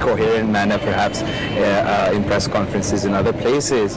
coherent manner perhaps in press conferences in other places,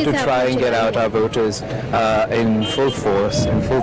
to try and get out our voters in full force, in full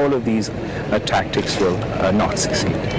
all of these tactics will not succeed.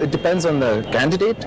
It depends on the candidate.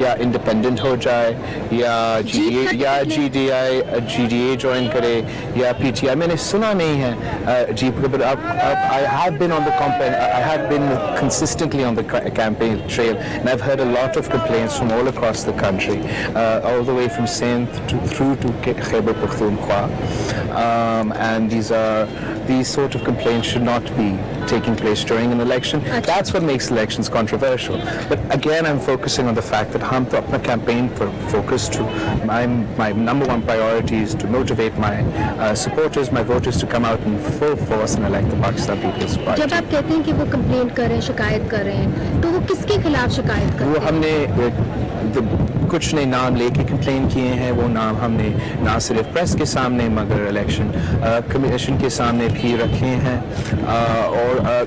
یا independent ہو جائے یا G D A join کرے یا P T I. میں نے سنا نہیں ہے جی but I have been on the campaign. I have been consistently on the campaign trail, and I've heard a lot of complaints from all across the country, all the way from Sindh through to Khyber Pakhtunkhwa, and these sort of complaints should not be taking place during an election. That's what makes elections controversial. But again, I'm focusing on the fact that hum to apna campaign for focus to my number one priority is to motivate my supporters, my voters to come out in full force and elect the Pakistan People's Party. جب آپ کہتے ہیں کہ وہ complaint کر رہے ہیں, شکایت کر رہے ہیں, تو وہ کس کے خلاف شکایت کر رہے ہیں؟ وہ ہم نے کچھ نے نام لے کے کمپلین کیے ہیں. وہ نام ہم نے نہ صرف پریس کے سامنے مگر الیکشن کمیشن کے سامنے بھی رکھے ہیں, اور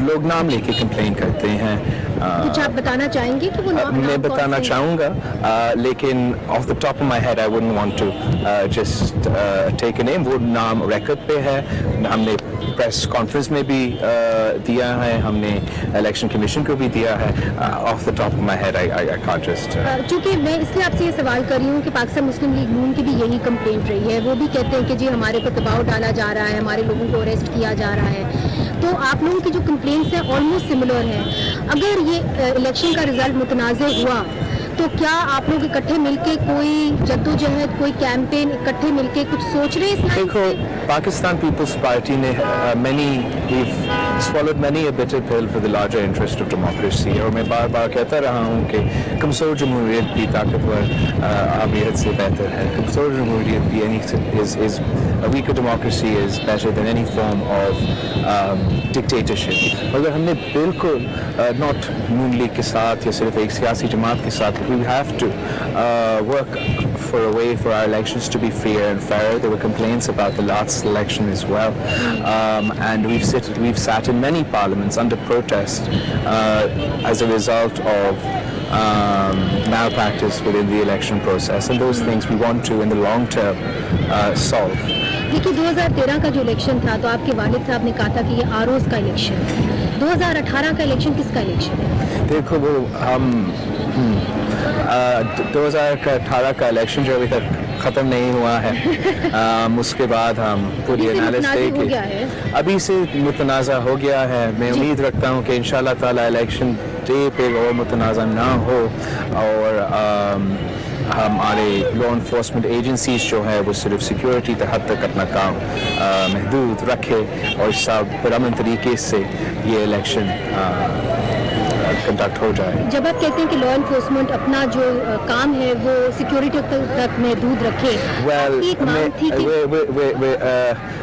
لوگ نام لے کے کمپلین کرتے ہیں. کچھ آپ بتانا چاہیں گے کہ وہ نام؟ میں بتانا چاہوں گا, لیکن off the top of my head I wouldn't want to just take a name. وہ نام ریکارڈ پہ ہے, ہم نے پریس کانفرنس میں بھی دیا ہے, ہم نے الیکشن کمیشن کو بھی دیا ہے. Off the top of my head I can't just. چونکہ میں اس لیے آپ سے یہ سوال کر رہی ہوں کہ پاکستان مسلم لیگ نون کی بھی یہی کمپلینٹ رہی ہے. وہ بھی کہتے ہیں کہ جی ہمارے پر دباؤ ڈالا جا رہا ہے, ہمارے لوگوں کو اریسٹ کیا جا رہا ہے. تو آپ لوگوں کی جو کمپلینٹس ہیں آلموسٹ سملر ہیں. اگر یہ الیکشن کا رزلٹ متنازع ہوا تو کیا آپ لوگ اکٹھے مل کے کوئی جدوجہد, کوئی کیمپین اکٹھے مل کے کچھ سوچ رہے ہیں؟ دیکھو, پاکستان پیپلز پارٹی نے swallowed many a bitter pill for the larger interest of democracy. اور میں بار بار کہتا رہا ہوں کہ کمزور جمہوریت بھی طاقتور آبیت سے بہتر ہے. کمزور جمہوریت بھی a weaker democracy is better than any form of dictatorship. اگر ہم نے بالکل not نون لیگ کے ساتھ یا صرف ایک سیاسی جماعت کے ساتھ, we have to work for a way for our elections to be fair and fair. There were complaints about the last election as well, and we've sat in many parliaments under protest as a result of malpractice within the election process, and those things we want to in the long term solve. دیکھیے 2013 کا جو election تھا تو آپ کے والد صاحب نے کہا تھا کہ یہ آروز کا الیکشن ہے. 2018 کا الیکشن کس کا الیکشن ہے؟ دیکھو, وہ ہم 2018 کا الیکشن جو ابھی تک ختم نہیں ہوا ہے, اس کے بعد ہم پوری انالیسس دے کے ابھی سے متنازع ہو گیا ہے. میں امید رکھتا ہوں کہ انشاءاللہ تعالی الیکشن ڈے پہ اور متنازع نہ ہو, اور ہمارے لا انفورسمنٹ ایجنسیز جو ہے وہ صرف سیکیورٹی کے حد تک اپنا کام محدود رکھے اور سب پرامن طریقے سے یہ الیکشن کنڈکٹ ہو جائے. جب آپ کہتے ہیں کہ لا انفورسمنٹ اپنا جو کام ہے وہ سیکیورٹی تک محدود رکھے,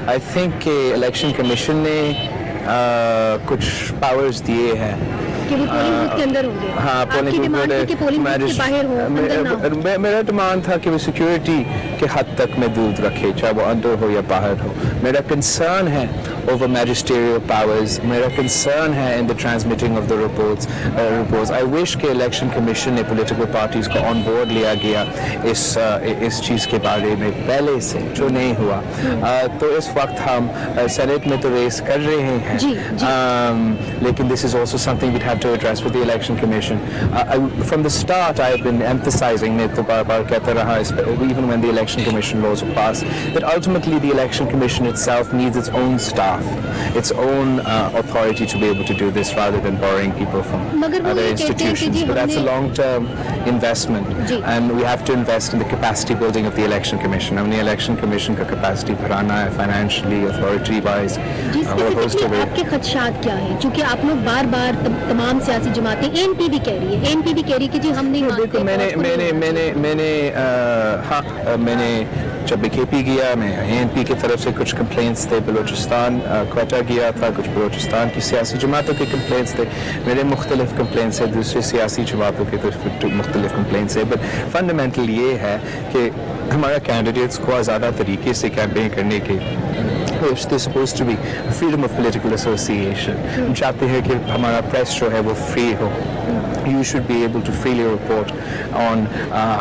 آئی تھنک کہ الیکشن کمیشن نے کچھ پاورز دیے ہیں کہ وہ پولنگ بوتھ کے اندر ہوں گے. ہاں, پولنگ بوتھ کے باہر ہوں. میرا ڈیمانڈ تھا کہ وہ سیکیورٹی کے حد تک محدود رکھے, چاہے وہ اندر ہو یا باہر ہو. میرا کنسرن ہے over magisterial powers. میرا کنسرن ہے in the transmitting of the reports. I wish کہ الیکشن کمیشن نے پولیٹیکل پارٹیز کو آن بورڈ لیا گیا اس چیز کے بارے میں پہلے سے, جو نہیں ہوا. تو اس وقت ہم سینٹ میں تو ریس کر رہے ہیں, لیکن this is also something we'd have to address with the election commission. From the start I have been emphasizing, میں تو بار بار کہتا رہا, even when the election commission laws were passed, that ultimately the election commission itself needs its own staff, its own authority to be able to do this rather than borrowing people from other institutions. But that's a long-term investment, and we have to invest in the capacity building of the election commission. ہم نے election commission کا capacity بڑھانا ہے financially, authority-wise. آپ کے خدشات کیا ہیں؟ چونکہ آپ لوگ بار بار تمام سیاسی جماعتیں, ANP بھی کہہ رہی ہے, ANP بھی کہہ رہی ہے کہ جی ہم نہیں مانتے. میں نے جب بی کے پی گیا, میں ANP کی طرف سے کچھ کمپلینٹس تھے, بلوچستان کوئٹہ گیا تھا, کچھ بلوچستان کی سیاسی جماعتوں کے کمپلینٹس تھے, میرے مختلف کمپلینٹس ہیں, دوسرے سیاسی جماعتوں کے مختلف کمپلینٹس ہیں. بٹ فنڈامنٹل یہ ہے کہ ہمارا کینڈیڈیٹس کو زیادہ طریقے سے کیمپین کرنے کے they're supposed to be freedom of political association. ہم چاہتے ہیں کہ ہمارا پریس جو ہے وہ free who, you should be able to freely report on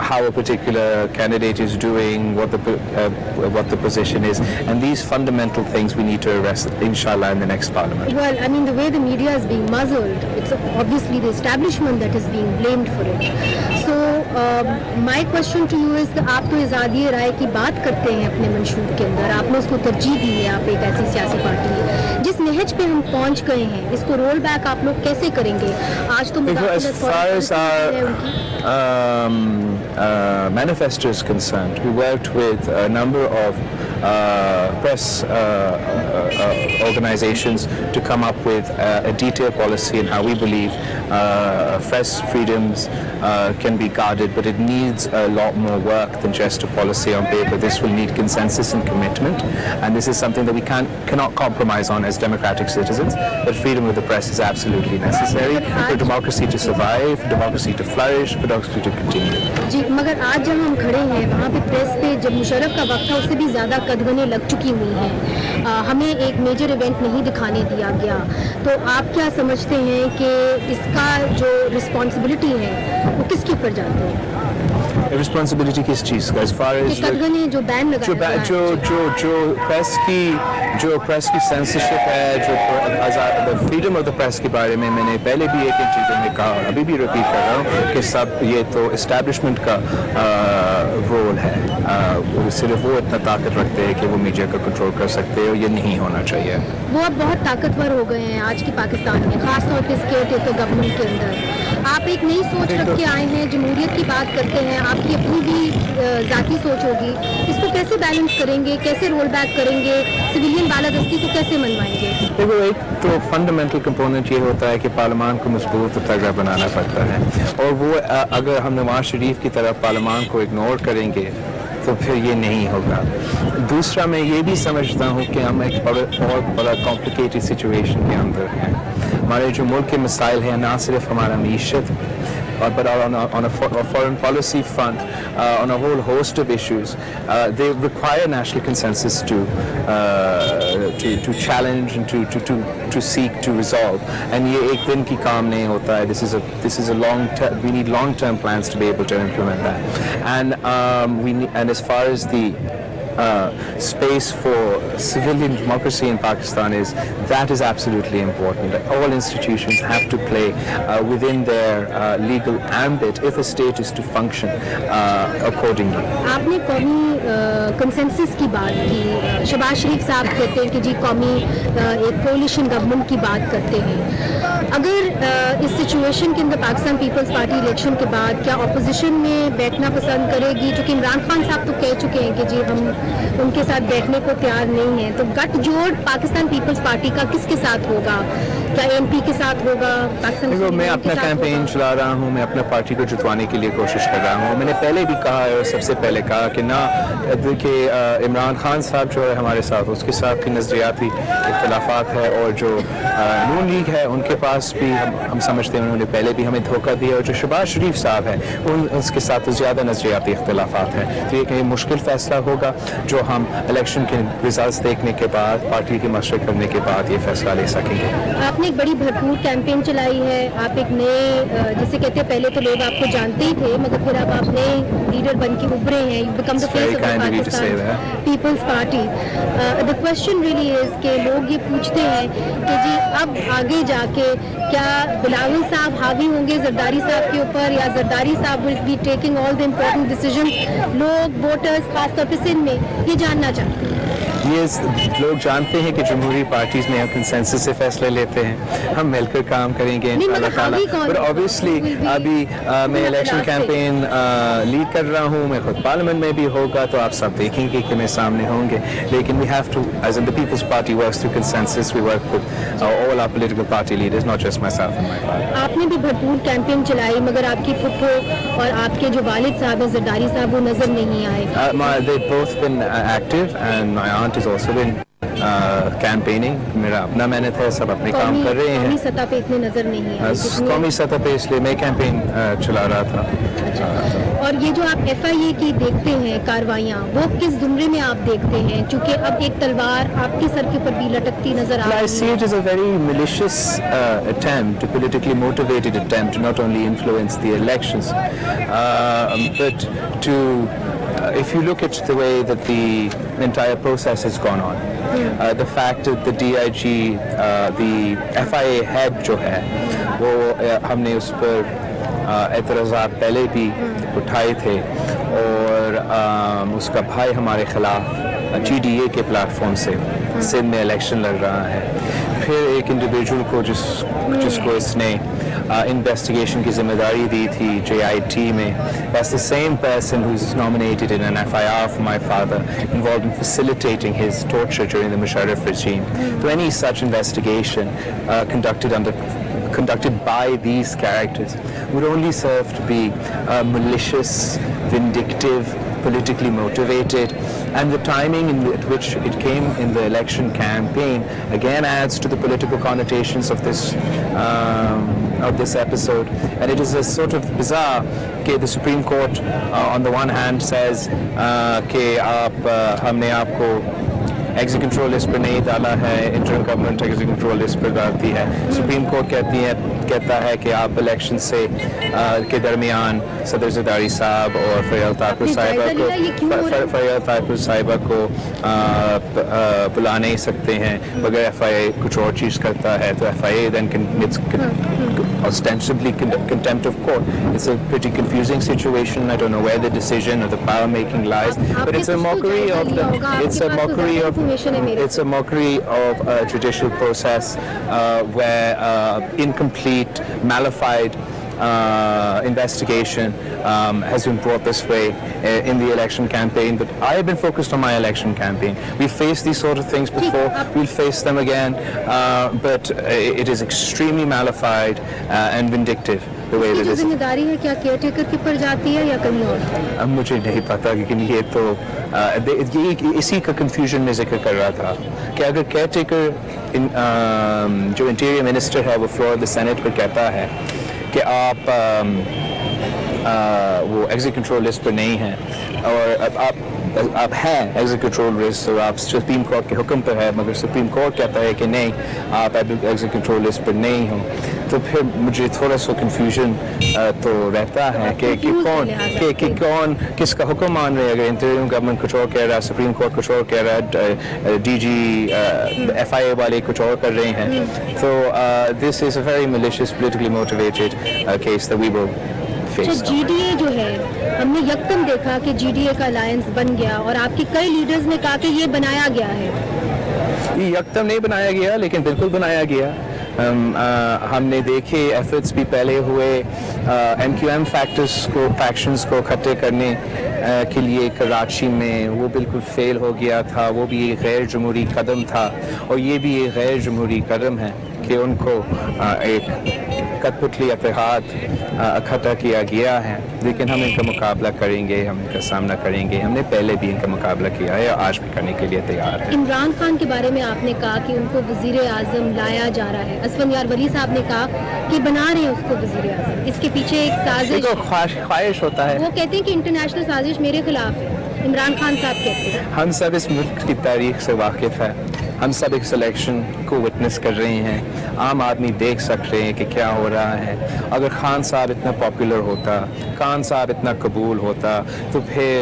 how a particular candidate is doing, what the position is, and these fundamental things we need to arrest, inshallah, in the next parliament. Well, I mean, the way the media is being muzzled, it's obviously the establishment that is being blamed for it. So, my question to you is that آپ تو آزادی رائے کی بات کرتے ہیں اپنے منشور کے اندر, آپ نے اس کو ترجیح دی ہے, آپ ایک ایسی سیاسی پارٹی ہے جس نہج پہ ہم پہنچ گئے ہیں, اس کو رول بیک آپ لوگ کیسے کریں گے؟ آج تو as far as our manifesto is concerned, we worked with a number of press organizations to come up with a detailed policy on how we believe press freedoms can be guarded, but it needs a lot more work than just a policy on paper. This will need consensus and commitment, and this is something that we cannot compromise on as democratic citizens. But freedom of the press is absolutely necessary for democracy to survive, democracy to flourish, for democracy to continue. جی, مگر آج جب ہم کھڑے ہیں وہاں پہ press پہ جب مشرف کا وقت تھا اس سے بھی زیادہ قدغنیں لگ چکی ہوئی ہیں, ہمیں ایک میجر ایونٹ نہیں دکھانے دیا گیا, تو آپ کیا سمجھتے ہیں کہ اس کا جو رسپانسبلٹی ہے وہ کس کے اوپر جاتی ہے؟ رسپانسبلٹی کس چیز کا؟ as far as قدغنیں جو بین لگایا جو پریس کی سینسرشپ ہے, جو فریڈم آف دا پریس کے بارے میں نے پہلے بھی ایک چیزوں میں کہا اور ابھی بھی ریپیٹ کر رہا ہوں کہ سب یہ تو اسٹیبلشمنٹ کا رول ہے, صرف وہ اتنا طاقت رکھتے ہیں کہ وہ میڈیا کا کنٹرول کر سکتے ہیں, اور یہ نہیں ہونا چاہیے. وہ اب بہت طاقتور ہو گئے ہیں آج کی پاکستان میں, خاص طور پہ اسٹیٹ گورنمنٹ کے اندر. آپ ایک نئی سوچ رکھ کے آئے ہیں, جمہوریت کی بات کرتے ہیں, آپ کی اپنی بھی ذاتی سوچ ہوگی, اس کو کیسے بیلنس کریں گے, کیسے رول بیک کریں گے, سویلین بالادستی کو کیسے منوائیں گے؟ دیکھو, ایک تو فنڈامنٹل کمپوننٹ یہ ہوتا ہے کہ پارلیمان کو مضبوط اور تگڑا بنانا پڑتا ہے, اور وہ اگر ہم نواز شریف کی طرف پارلیمان کو اگنور کریں گے تو پھر یہ نہیں ہوگا. دوسرا, میں یہ بھی سمجھتا ہوں کہ ہم ایک بہت بڑا کمپلیکیٹڈ سچویشن کے اندر ہیں. ہمارے جو ملک کے مسائل ہیں, نہ صرف ہمارا معیشت, but on a foreign policy front, on a whole host of issues, they require national consensus to challenge and to seek to resolve. And یہ ایک دن کی کام نہیں ہوتا ہے. This is a long term. We need long-term plans to be able to implement that. And as far as the space for civilian democracy in Pakistan that is absolutely important. All institutions have to play within their legal ambit if a state is to function accordingly. آپ نے قومی consensus کی بات کی, شہباز شریف صاحب کہتے ہیں کہ جی قومی ایک کولیشن گورنمنٹ کی بات کرتے ہیں. اگر اس سچویشن کے اندر پاکستان پیپلز پارٹی الیکشن کے بعد کیا اپوزیشن میں بیٹھنا پسند کرے گی؟ چونکہ عمران خان صاحب تو کہہ چکے ہیں کہ جی ہم ان کے ساتھ بیٹھنے کو تیار نہیں ہیں, تو گٹ جوڑ پاکستان پیپلز پارٹی کا کس کے ساتھ ہوگا؟ کیا ایم پی کے ساتھ ہوگا؟ میں اپنا کیمپین چلا رہا ہوں, میں اپنا پارٹی کو جتوانے کے لیے کوشش کر رہا ہوں. میں نے پہلے بھی کہا ہے اور سب سے پہلے کہا کہ نہ دیکھیے, عمران خان صاحب جو ہے ہمارے ساتھ, اس کے ساتھ بھی نظریاتی اختلافات ہے, اور جو نون لیگ ہے ان کے پاس بھی ہم سمجھتے ہیں انہوں نے پہلے بھی ہمیں دھوکہ دیا, اور جو شہباز شریف صاحب ہیں اس کے ساتھ زیادہ نظریاتی اختلافات ہیں. تو یہ کہ مشکل فیصلہ ہوگا جو ہم الیکشن کے ریزلٹس دیکھنے کے بعد, پارٹی کی مشورہ کرنے کے بعد یہ فیصلہ لے سکیں گے. آپ نے ایک بڑی بھرپور کیمپین چلائی ہے, آپ ایک نئے, جسے کہتے ہیں پہلے تو لوگ آپ کو جانتے ہی تھے, مگر پھر اب آپ نئے لیڈر بن کے ابھرے ہیں. You become the face of Pakistan Peoples Party. The question really is کہ لوگ یہ پوچھتے ہیں کہ جی اب آگے جا کے کیا بلاول صاحب حاوی ہوں گے زرداری صاحب کے اوپر, یا زرداری صاحب will be taking all the important decisions? لوگ ووٹرز خاص طور پہ سندھ میں یہ جاننا چاہتے ہیں. یہ لوگ جانتے ہیں کہ جمہوری پارٹیز میں ہم کنسنسس سے فیصلے لیتے ہیں, ہم مل کر کام کریں گے اللہ تعالیٰ. پر اوبیسلی ابھی میں الیکشن کیمپین لیڈ کر رہا ہوں, میں خود پارلیمنٹ میں بھی ہوگا تو آپ سب دیکھیں گے کہ میں سامنے ہوں گے. لیکن we have to, as in the Peoples Party works through consensus, we work with all our political party leaders, not just myself and my party. آپ نے بھی بھرپور کیمپین چلائی, مگر آپ کی پھپھو اور آپ کے جو والد صاحب ہیں زرداری صاحب, وہ نظر نہیں آئے. They've both been active and my aunt has also been campaigning. میرا اپنا محنت ہے, سب اپنے کام کر رہے ہیں. قومی سطح پہ اتنے نظر نہیں آئے. قومی سطح پہ اس لیے میں کیمپین چلا رہا تھا. اور یہ جو آپ FIA کی دیکھتے ہیں کاروائیاں وہ کس زمرے میں آپ دیکھتے ہیں چونکہ اب ایک تلوار آپ کے سر کے اوپر بھی لٹکتی نظر آ رہی ہے. I see it as a very malicious attempt, a politically motivated attempt to not only influence the elections, but to, if you look at the way that the entire process has gone on, the fact that the DIG, the FIA head جو ہے وہ ہم نے اس پر اعتراضات پہلے بھی اٹھائے تھے اور اس کا بھائی ہمارے خلاف GDA کے پلیٹ فارم سے سندھ میں الیکشن لڑ رہا ہے. پھر ایک انڈیویجول کو جس کو اس نے انویسٹیگیشن کی ذمہ داری دی تھی JIT میں, that's the same person who is nominated in an FIR for my father involved in facilitating his torture during the Musharraf regime. So any such investigation conducted by these characters would only serve to be malicious, vindictive, politically motivated, and the timing at which it came in the election campaign again adds to the political connotations of this episode. And it is a sort of bizarre that the Supreme Court on the one hand says کہ ہم نے آپ کو executive control list پر نہیں ڈالا ہے, interim government executive control list پر ڈالتی ہے. سپریم کورٹ کہتا ہے کہ آپ الیکشن سے کے درمیان صدر زرداری صاحب اور فریال طاہر صاحبہ کو بلا نہیں سکتے ہیں اگر FIA کچھ اور چیز کرتا ہے تو FIA then commits ostensibly contempt of court. It's a pretty confusing situation. I don't know where the decision or the power making lies, but it's a mockery of a judicial process where incomplete, malified investigation has been brought this way in the election campaign. But I have been focused on my election campaign. We faced these sort of things before, we'll face them again, but it is extremely malified and vindictive the way that it is. ذمہ داری ہے کیا care taker کے پر جاتی ہے یا کہیں اور؟ اب مجھے نہیں پتا, لیکن یہ تو اسی کا کنفیوژن میں ذکر کر رہا تھا کہ اگر کیئر ٹیکر جو انٹیریئر منسٹر ہے وہ فلور آف دی سینٹ پر کہتا ہے کہ آپ وہ ایگزیکٹو کنٹرول لسٹ پر نہیں ہیں اور آپ ہیں ایگزیکٹو کنٹرول لسٹ اور آپ سپریم کورٹ کے حکم پر ہے, مگر سپریم کورٹ کہتا ہے کہ نہیں آپ ایگزیکٹو کنٹرول لسٹ پر نہیں ہوں, تو پھر مجھے تھوڑا سا کنفیوژن تو رہتا ہے کہ کون کس کا حکم مان رہے ہیں. اگر انٹریم گورنمنٹ کچھ اور کہہ رہا ہے, سپریم کورٹ کچھ اور کہہ رہا ہے, DG FIA والے کچھ اور کر رہے ہیں, تو this is a very malicious politically motivated case that we will face. GDA جو ہے ہم نے یکدم دیکھا کہ GDA کا الائنس بن گیا اور آپ کے کئی لیڈرز نے کہا کہ یہ بنایا گیا ہے. یہ یکدم نہیں بنایا گیا, لیکن بالکل بنایا گیا. ہم نے دیکھے ایفرٹس بھی پہلے ہوئے MQM فیکشنز کو اکٹھے کرنے کے لیے کراچی میں, وہ بالکل فیل ہو گیا تھا. وہ بھی ایک غیر جمہوری قدم تھا اور یہ بھی ایک غیر جمہوری قدم ہے کہ ان کو ایک کٹ پتلی اتحاد اکٹھا کیا گیا ہے. لیکن ہم ان کا مقابلہ کریں گے, ہم ان کا سامنا کریں گے. ہم نے پہلے بھی ان کا مقابلہ کیا ہے اور آج بھی کرنے کے لیے تیار ہے. عمران خان کے بارے میں آپ نے کہا کہ ان کو وزیر اعظم لایا جا رہا ہے. اسفندیار ولی صاحب نے کہا کہ بنا رہے ہیں اس کو وزیر اعظم. اس کے پیچھے ایک سازش, خواہش ہوتا ہے. وہ کہتے ہیں کہ انٹرنیشنل سازش میرے خلاف ہے. عمران خان صاحب کہتے ہیں ہم سب اس ملک کی تاریخ سے واقف ہیں, ہم سب ایک سلیکشن کو وٹنس کر رہے ہیں. عام آدمی دیکھ سک رہے ہیں کہ کیا ہو رہا ہے. اگر خان صاحب اتنا پاپولر ہوتا, خان صاحب اتنا قبول ہوتا, تو پھر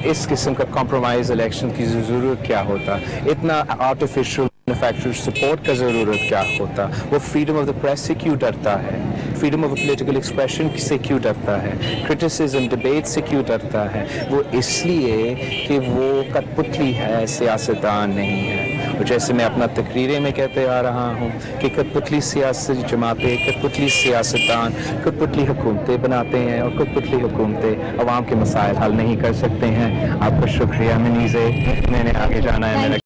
اس قسم کا کمپرومائز الیکشن کی ضرورت کیا ہوتا, اتنا آرٹیفیشل مینوفیکچر سپورٹ کا ضرورت کیا ہوتا. وہ فریڈم آف دا پریس سے کیوں ڈرتا ہے, فریڈم آف پولیٹیکل ایکسپریشن سے کیوں ڈرتا ہے, کرٹیسزم ڈبیٹ سے کیوں ڈرتا ہے. وہ اس لیے کہ وہ کٹ پتلی ہے, سیاستدان نہیں ہے. اور جیسے میں اپنا تقریرے میں کہتے آ رہا ہوں کہ کٹ پتلی سیاسی جماعتیں, کٹ پتلی سیاستدان کٹ پتلی حکومتیں بناتے ہیں اور کٹ پتلی حکومتیں عوام کے مسائل حل نہیں کر سکتے ہیں. آپ کا شکریہ منیزے, میں نے آگے جانا ہے.